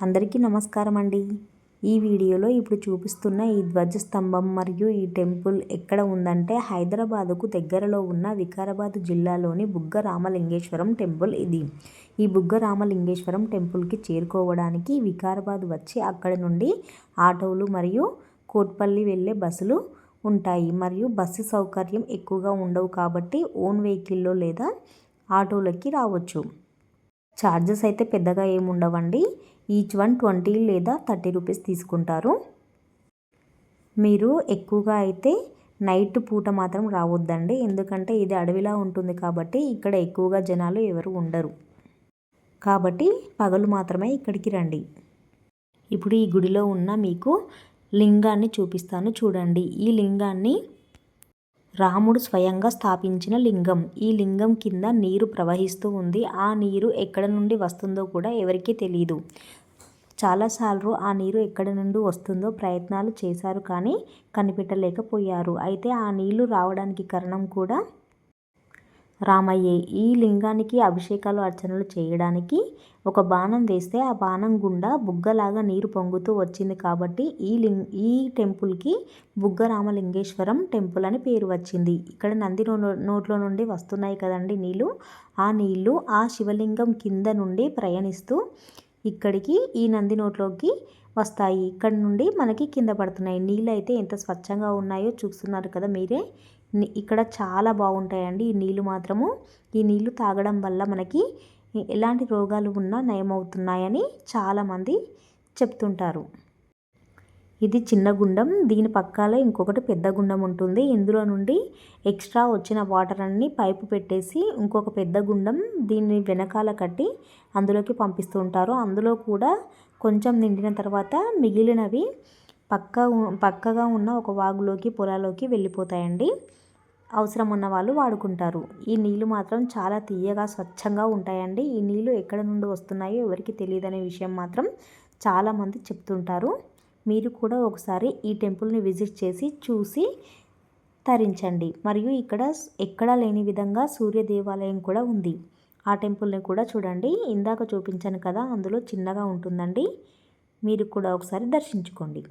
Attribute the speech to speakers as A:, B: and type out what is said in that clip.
A: అందరికీ నమస్కారం అండి. ఈ వీడియోలో ఇప్పుడు చూపిస్తున్న ఈ ధ్వజస్తంభం మరియు ఈ టెంపుల్ ఎక్కడ ఉందంటే హైదరాబాదుకు దగ్గరలో ఉన్న వికారాబాద్ జిల్లాలోని బుగ్గ రామలింగేశ్వరం టెంపుల్ ఇది. ఈ బుగ్గ రామలింగేశ్వరం టెంపుల్కి చేరుకోవడానికి వికారాబాద్ వచ్చి అక్కడి నుండి ఆటోలు మరియు కోట్పల్లి వెళ్ళే బస్సులు ఉంటాయి. మరియు బస్సు సౌకర్యం ఎక్కువగా ఉండవు కాబట్టి ఓన్ వెహికల్లో లేదా ఆటోలకి రావచ్చు. ఛార్జెస్ అయితే పెద్దగా ఏముండవండి. ఈచ్ వన్ 20 లేదా 30 రూపీస్ తీసుకుంటారు. మీరు ఎక్కువగా అయితే నైట్ పూట మాత్రం రావద్దండి, ఎందుకంటే ఇది అడవిలా ఉంటుంది కాబట్టి ఇక్కడ ఎక్కువగా జనాలు ఎవరు ఉండరు. కాబట్టి పగలు మాత్రమే ఇక్కడికి రండి. ఇప్పుడు ఈ గుడిలో ఉన్న మీకు లింగాన్ని చూపిస్తాను చూడండి. ఈ లింగాన్ని రాముడు స్వయంగా స్థాపించిన లింగం. ఈ లింగం కింద నీరు ప్రవహిస్తూ ఉంది. ఆ నీరు ఎక్కడ నుండి వస్తుందో కూడా ఎవరికీ తెలియదు. చాలాసార్లు ఆ నీరు ఎక్కడి నుండి వస్తుందో ప్రయత్నాలు చేశారు కానీ కనిపెట్టలేకపోయారు. అయితే ఆ నీళ్లు రావడానికి కారణం కూడా రామయ్యే. ఈ లింగానికి అభిషేకాలు అర్చనలు చేయడానికి ఒక బాణం వేస్తే ఆ బాణం గుండా బుగ్గలాగా నీరు పొంగుతూ వచ్చింది కాబట్టి ఈ టెంపుల్కి బుగ్గ రామలింగేశ్వరం టెంపుల్ అని పేరు వచ్చింది. ఇక్కడ నంది నోట్లో నుండి వస్తున్నాయి కదండి నీళ్ళు. ఆ నీళ్లు ఆ శివలింగం కింద నుండి ప్రయాణిస్తూ ఇక్కడికి ఈ నంది నోట్లోకి వస్తాయి. ఇక్కడ నుండి మనకి కింద పడుతున్నాయి. నీళ్ళు అయితే ఎంత స్వచ్ఛంగా ఉన్నాయో చూస్తున్నారు కదా మీరే. ఇక్కడ చాలా బాగుంటాయండి ఈ నీళ్ళు మాత్రము. ఈ నీళ్ళు తాగడం వల్ల మనకి ఎలాంటి రోగాలు ఉన్నా నయమవుతున్నాయని చాలామంది చెప్తుంటారు. ఇది చిన్న గుండం, దీని పక్కలో ఇంకొకటి పెద్ద గుండం ఉంటుంది. ఇందులో నుండి ఎక్స్ట్రా వచ్చిన వాటర్ అన్ని పైపు పెట్టేసి ఇంకొక పెద్ద గుండం దీన్ని వెనకాల కట్టి అందులోకి పంపిస్తూ ఉంటారు. అందులో కూడా కొంచెం నిండిన తర్వాత మిగిలినవి పక్కగా ఉన్న ఒక వాగులోకి పొలాల్లోకి వెళ్ళిపోతాయండి. అవసరం ఉన్న వాళ్ళు వాడుకుంటారు. ఈ నీళ్ళు మాత్రం చాలా తీయగా స్వచ్ఛంగా ఉంటాయండి. ఈ నీళ్ళు ఎక్కడ నుండి వస్తున్నాయో ఎవరికి తెలియదనే విషయం మాత్రం చాలామంది చెప్తుంటారు. మీరు కూడా ఒకసారి ఈ టెంపుల్ని విజిట్ చేసి చూసి తరించండి. మరియు ఇక్కడ ఎక్కడా లేని విధంగా సూర్య దేవాలయం కూడా ఉంది. ఆ టెంపుల్ని కూడా చూడండి. ఇందాక చూపించాను కదా, అందులో చిన్నగా ఉంటుందండి. మీరు కూడా ఒకసారి దర్శించుకోండి.